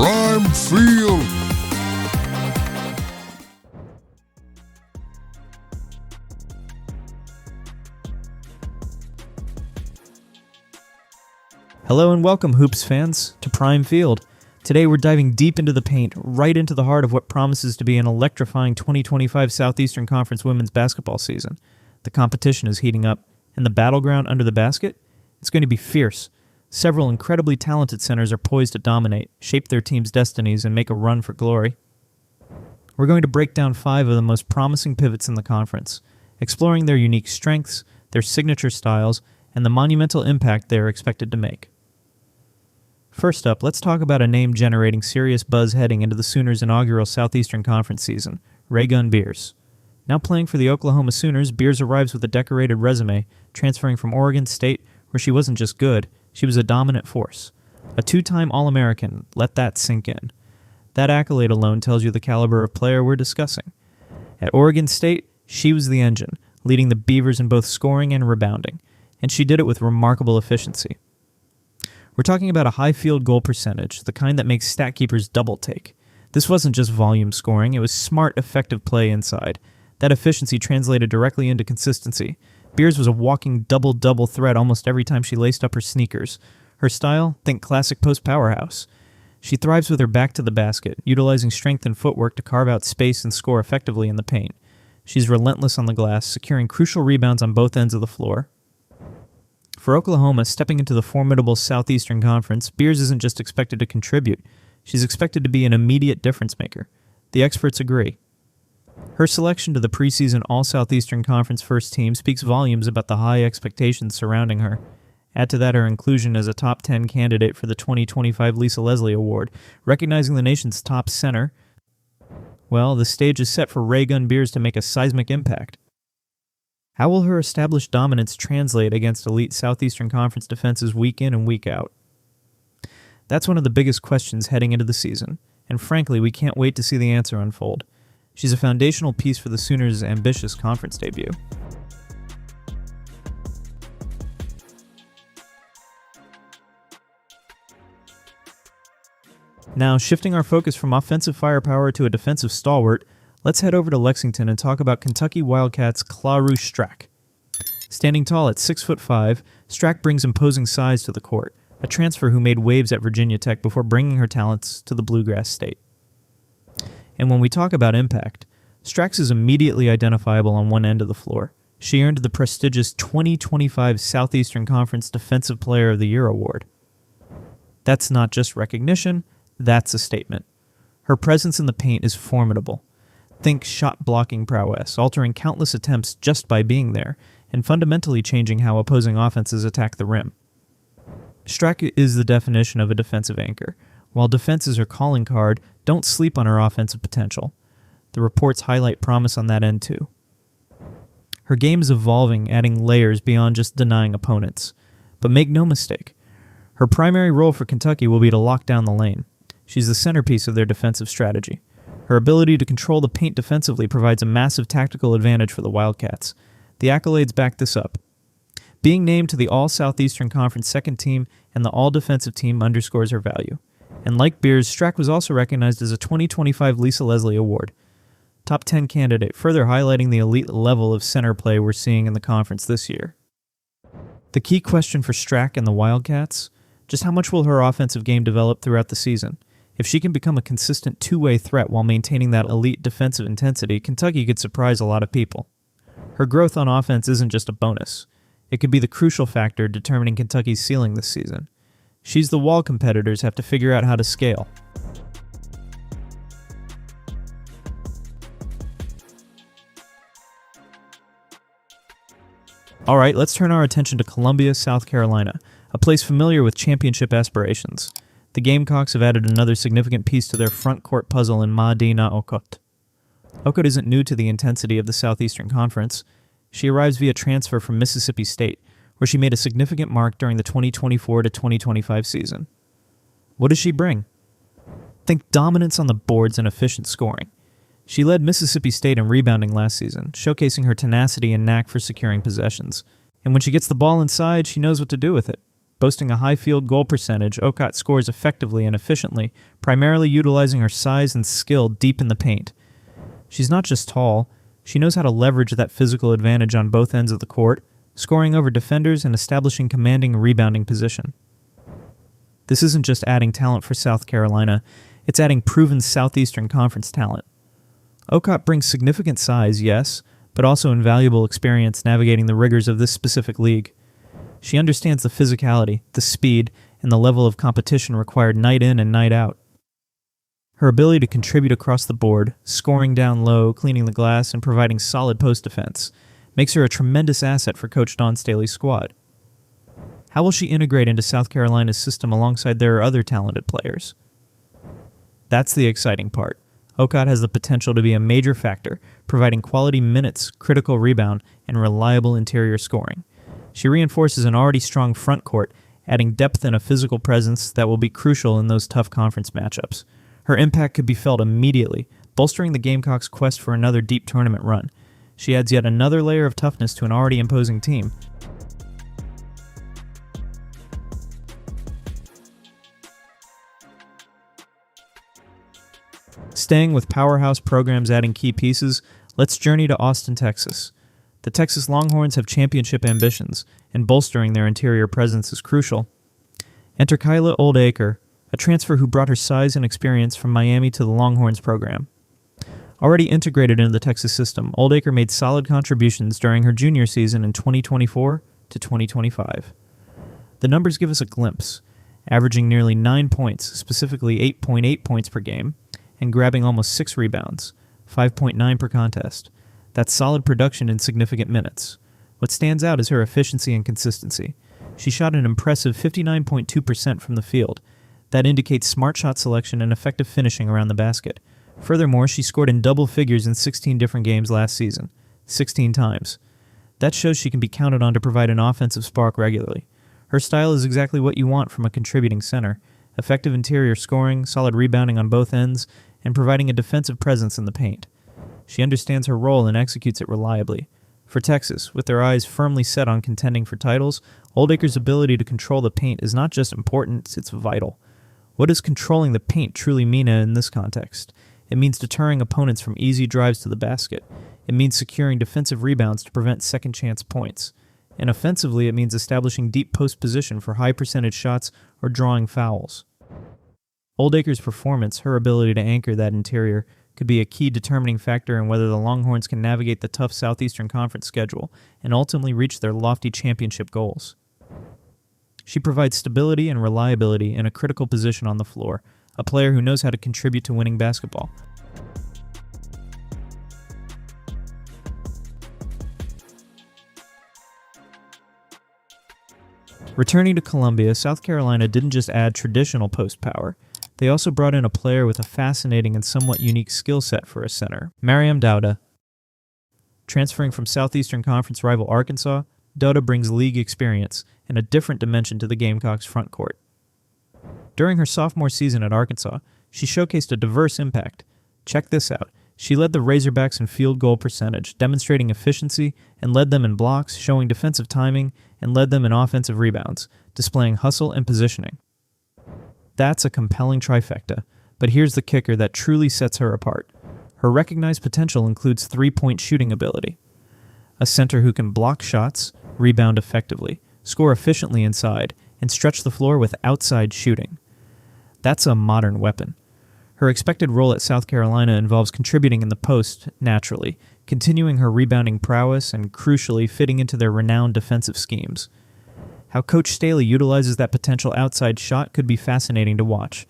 Prime Field. Hello and welcome, Hoops fans, to Prime Field. Today we're diving deep into the paint, right into the heart of what promises to be an electrifying 2025 Southeastern Conference women's basketball season. The competition is heating up, and the battleground under the basket? It's going to be fierce. Several incredibly talented centers are poised to dominate, shape their team's destinies, and make a run for glory. We're going to break down 5 of the most promising pivots in the conference, exploring their unique strengths, their signature styles, and the monumental impact they are expected to make. First up, let's talk about a name generating serious buzz heading into the Sooners' inaugural Southeastern Conference season, Raygun Beers. Now playing for the Oklahoma Sooners, Beers arrives with a decorated resume, transferring from Oregon State, where she wasn't just good, she was a dominant force. A 2-time All-American, let that sink in. That accolade alone tells you the caliber of player we're discussing. At Oregon State, she was the engine, leading the Beavers in both scoring and rebounding, and she did it with remarkable efficiency. We're talking about a high field goal percentage, the kind that makes stat keepers double take. This wasn't just volume scoring, it was smart, effective play inside. That efficiency translated directly into consistency. Beers was a walking double-double threat almost every time she laced up her sneakers. Her style? Think classic post powerhouse. She thrives with her back to the basket, utilizing strength and footwork to carve out space and score effectively in the paint. She's relentless on the glass, securing crucial rebounds on both ends of the floor. For Oklahoma, stepping into the formidable Southeastern Conference, Beers isn't just expected to contribute, she's expected to be an immediate difference maker. The experts agree. Her selection to the preseason All-Southeastern Conference first team speaks volumes about the high expectations surrounding her. Add to that her inclusion as a top 10 candidate for the 2025 Lisa Leslie Award, recognizing the nation's top center. Well, the stage is set for Raygun Beers to make a seismic impact. How will her established dominance translate against elite Southeastern Conference defenses week in and week out? That's one of the biggest questions heading into the season, and frankly, we can't wait to see the answer unfold. She's a foundational piece for the Sooners' ambitious conference debut. Now, shifting our focus from offensive firepower to a defensive stalwart, let's head over to Lexington and talk about Kentucky Wildcats' Claroo Strak. Standing tall at 6'5", Strak brings imposing size to the court, a transfer who made waves at Virginia Tech before bringing her talents to the Bluegrass State. And when we talk about impact, Strak is immediately identifiable on one end of the floor. She earned the prestigious 2025 Southeastern Conference Defensive Player of the Year award. That's not just recognition, that's a statement. Her presence in the paint is formidable. Think shot-blocking prowess, altering countless attempts just by being there, and fundamentally changing how opposing offenses attack the rim. Strak is the definition of a defensive anchor. While defense is her calling card, don't sleep on her offensive potential. The reports highlight promise on that end too. Her game is evolving, adding layers beyond just denying opponents. But make no mistake, her primary role for Kentucky will be to lock down the lane. She's the centerpiece of their defensive strategy. Her ability to control the paint defensively provides a massive tactical advantage for the Wildcats. The accolades back this up. Being named to the All-Southeastern Conference second team and the All-Defensive team underscores her value. And like Beers, Strak was also recognized as a 2025 Lisa Leslie Award. Top 10 candidate, further highlighting the elite level of center play we're seeing in the conference this year. The key question for Strak and the Wildcats? Just how much will her offensive game develop throughout the season? If she can become a consistent two-way threat while maintaining that elite defensive intensity, Kentucky could surprise a lot of people. Her growth on offense isn't just a bonus. It could be the crucial factor determining Kentucky's ceiling this season. She's the wall competitors have to figure out how to scale. Alright, let's turn our attention to Columbia, South Carolina, a place familiar with championship aspirations. The Gamecocks have added another significant piece to their front court puzzle in Madina Okot. Okot isn't new to the intensity of the Southeastern Conference. She arrives via transfer from Mississippi State, where she made a significant mark during the 2024 to 2025 season. What does she bring? Think dominance on the boards and efficient scoring. She led Mississippi State in rebounding last season, showcasing her tenacity and knack for securing possessions. And when she gets the ball inside, she knows what to do with it. Boasting a high field goal percentage, Okot scores effectively and efficiently, primarily utilizing her size and skill deep in the paint. She's not just tall, she knows how to leverage that physical advantage on both ends of the court, scoring over defenders and establishing commanding rebounding position. This isn't just adding talent for South Carolina, it's adding proven Southeastern Conference talent. Okot brings significant size, yes, but also invaluable experience navigating the rigors of this specific league. She understands the physicality, the speed, and the level of competition required night in and night out. Her ability to contribute across the board, scoring down low, cleaning the glass, and providing solid post defense, makes her a tremendous asset for Coach Dawn Staley's squad. How will she integrate into South Carolina's system alongside their other talented players? That's the exciting part. Okot has the potential to be a major factor, providing quality minutes, critical rebound, and reliable interior scoring. She reinforces an already strong front court, adding depth and a physical presence that will be crucial in those tough conference matchups. Her impact could be felt immediately, bolstering the Gamecocks' quest for another deep tournament run. She adds yet another layer of toughness to an already imposing team. Staying with powerhouse programs adding key pieces, let's journey to Austin, Texas. The Texas Longhorns have championship ambitions, and bolstering their interior presence is crucial. Enter Kyla Oldacre, a transfer who brought her size and experience from Miami to the Longhorns program. Already integrated into the Texas system, Oldacre made solid contributions during her junior season in 2024 to 2025. The numbers give us a glimpse, averaging nearly 9 points, specifically 8.8 points per game, and grabbing almost 6 rebounds, 5.9 per contest. That's solid production in significant minutes. What stands out is her efficiency and consistency. She shot an impressive 59.2% from the field. That indicates smart shot selection and effective finishing around the basket. Furthermore, she scored in double figures in 16 different games last season, 16 times. That shows she can be counted on to provide an offensive spark regularly. Her style is exactly what you want from a contributing center: effective interior scoring, solid rebounding on both ends, and providing a defensive presence in the paint. She understands her role and executes it reliably. For Texas, with their eyes firmly set on contending for titles, Oldacre's ability to control the paint is not just important, it's vital. What does controlling the paint truly mean in this context? It means deterring opponents from easy drives to the basket. It means securing defensive rebounds to prevent second-chance points. And offensively, it means establishing deep post position for high-percentage shots or drawing fouls. Oldacre's performance, her ability to anchor that interior, could be a key determining factor in whether the Longhorns can navigate the tough Southeastern Conference schedule and ultimately reach their lofty championship goals. She provides stability and reliability in a critical position on the floor, a player who knows how to contribute to winning basketball. Returning to Columbia, South Carolina didn't just add traditional post power. They also brought in a player with a fascinating and somewhat unique skill set for a center, Mariam Douta. Transferring from Southeastern Conference rival Arkansas, Douta brings league experience and a different dimension to the Gamecocks' front court. During her sophomore season at Arkansas, she showcased a diverse impact. Check this out. She led the Razorbacks in field goal percentage, demonstrating efficiency, and led them in blocks, showing defensive timing, and led them in offensive rebounds, displaying hustle and positioning. That's a compelling trifecta, but here's the kicker that truly sets her apart. Her recognized potential includes three-point shooting ability. A center who can block shots, rebound effectively, score efficiently inside, and stretch the floor with outside shooting. That's a modern weapon. Her expected role at South Carolina involves contributing in the post naturally, continuing her rebounding prowess, and crucially fitting into their renowned defensive schemes. How Coach Staley utilizes that potential outside shot could be fascinating to watch.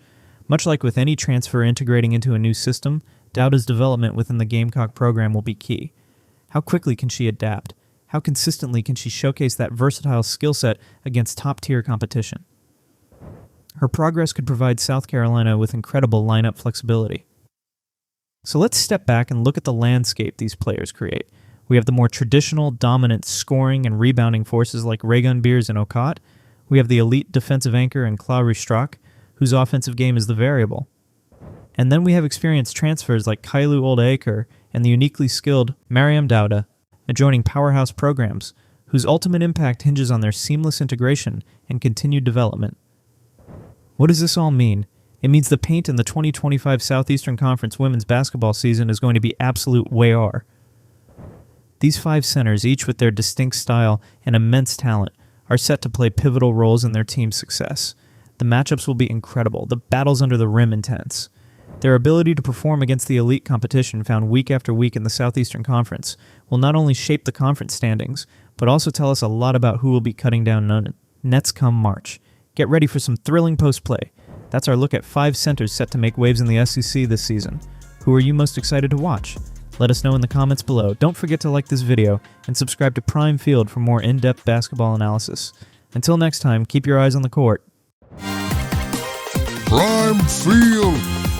Much like with any transfer integrating into a new system, Douta's development within the Gamecock program will be key. How quickly can she adapt? How consistently can she showcase that versatile skill set against top-tier competition? Her progress could provide South Carolina with incredible lineup flexibility. So let's step back and look at the landscape these players create. We have the more traditional, dominant scoring and rebounding forces like Raygun Beers and Okot. We have the elite defensive anchor in Claroo Strak, whose offensive game is the variable. And then we have experienced transfers like Kyla Oldacre and the uniquely skilled Mariam Douta, adjoining powerhouse programs, whose ultimate impact hinges on their seamless integration and continued development. What does this all mean? It means the paint in the 2025 Southeastern Conference women's basketball season is going to be absolute way-ar. These 5 centers, each with their distinct style and immense talent, are set to play pivotal roles in their team's success. The matchups will be incredible, the battles under the rim intense. Their ability to perform against the elite competition found week after week in the Southeastern Conference will not only shape the conference standings, but also tell us a lot about who will be cutting down nets come March. Get ready for some thrilling post-play. That's our look at 5 centers set to make waves in the SEC this season. Who are you most excited to watch? Let us know in the comments below. Don't forget to like this video and subscribe to Prime Field for more in-depth basketball analysis. Until next time, keep your eyes on the court. Prime Field.